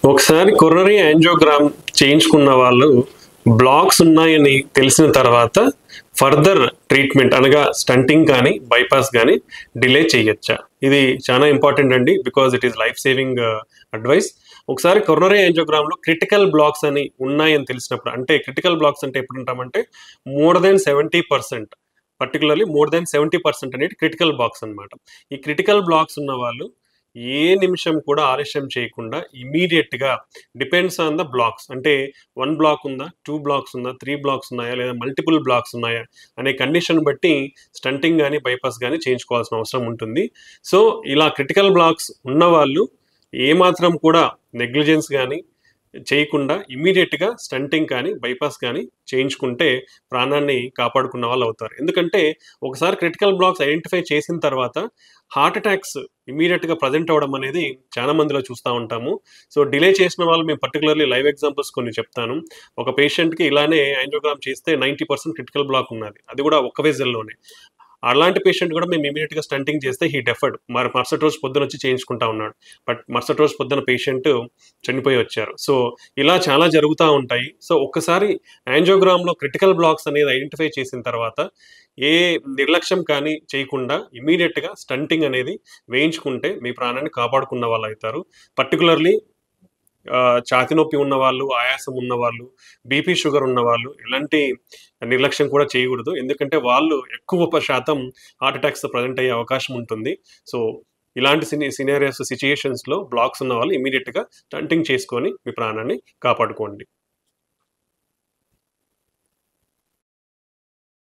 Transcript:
ఒకసారి coronary angiogram చేయించుకున్న వాళ్ళు బ్లాక్స్ ఉన్నాయని తెలిసిన తర్వాత ఫర్దర్ ట్రీట్మెంట్ అనగా స్టంటింగ్ కానీ బైపాస్ కానీ డిలే చేయొచ్చా? ఇది చాలా ఇంపార్టెంట్ అండి. Because it is life saving advice. ఒకసారి కొరోనరీ యాంజియోగ్రామ్లో క్రిటికల్ బ్లాక్స్ అని ఉన్నాయని తెలిసినప్పుడు, అంటే క్రిటికల్ బ్లాక్స్ అంటే ఎప్పుడు ఉంటామంటే more than 70%, particularly more than 70% అనేది క్రిటికల్ బ్లాక్స్ అనమాట. ఈ క్రిటికల్ బ్లాక్స్ ఉన్న వాళ్ళు ఏ నిమిషం కూడా ఆలస్యం చేయకుండా ఇమీడియట్గా, డిపెండ్స్ ఆన్ ద బ్లాక్స్, అంటే 1 బ్లాక్ ఉందా, 2 బ్లాక్స్ ఉందా, 3 బ్లాక్స్ ఉన్నాయా, లేదా మల్టిపుల్ బ్లాక్స్ ఉన్నాయా అనే కండిషన్ బట్టి స్టంటింగ్ కానీ బైపాస్ కానీ చేయించుకోవాల్సిన అవసరం ఉంటుంది. సో ఇలా క్రిటికల్ బ్లాక్స్ ఉన్నవాళ్ళు ఏమాత్రం కూడా నెగ్లిజెన్స్ కానీ చేయకుండా ఇమీడియట్గా స్టంటింగ్ కానీ బైపాస్ కానీ చేయించుకుంటే ప్రాణాన్ని కాపాడుకున్న వాళ్ళు అవుతారు. ఎందుకంటే ఒకసారి క్రిటికల్ బ్లాక్స్ ఐడెంటిఫై చేసిన తర్వాత హార్ట్ అటాక్స్ ఇమీడియట్గా ప్రజెంట్ అవ్వడం అనేది చాలా మందిలో చూస్తూ ఉంటాము. సో డిలే చేసిన వాళ్ళు మేము పర్టికులర్లీ లైవ్ ఎగ్జాంపుల్స్ కొన్ని చెప్తాను. ఒక పేషెంట్కి ఇలానే యాంజియోగ్రామ్ చేస్తే 90% క్రిటికల్ బ్లాక్ ఉన్నది, అది కూడా ఒక్క వెజల్లోనే. అలాంటి పేషెంట్ కూడా మేము ఇమీడియట్గా స్టంటింగ్ చేస్తే హీ డెఫర్డ్. మరి మరుసటి రోజు పొద్దున వచ్చి చేయించుకుంటా ఉన్నాడు. బట్ మరుసటి రోజు పొద్దున పేషెంట్ చనిపోయి వచ్చారు. సో ఇలా చాలా జరుగుతూ ఉంటాయి. సో ఒక్కసారి యాంజియోగ్రామ్లో క్రిటికల్ బ్లాక్స్ అనేది ఐడెంటిఫై చేసిన తర్వాత ఏ నిర్లక్ష్యం కానీ చేయకుండా ఇమీడియట్గా స్టంటింగ్ అనేది వేయించుకుంటే మీ ప్రాణాన్ని కాపాడుకున్న వాళ్ళు అవుతారు. పర్టికులర్లీ ఛాతీ నొప్పి ఉన్నవాళ్ళు, ఆయాసం ఉన్నవాళ్ళు, బీపీ షుగర్ ఉన్నవాళ్ళు ఎలాంటి నిర్లక్ష్యం కూడా చేయకూడదు. ఎందుకంటే వాళ్ళు ఎక్కువ శాతం హార్ట్ అటాక్స్ ప్రజెంట్ అయ్యే అవకాశం ఉంటుంది. సో ఇలాంటి సినారియోస్ సిచ్యుయేషన్స్లో బ్లాక్స్ ఉన్న వాళ్ళు ఇమీడియట్గా స్టంటింగ్ చేసుకొని మీ ప్రాణాన్ని కాపాడుకోండి.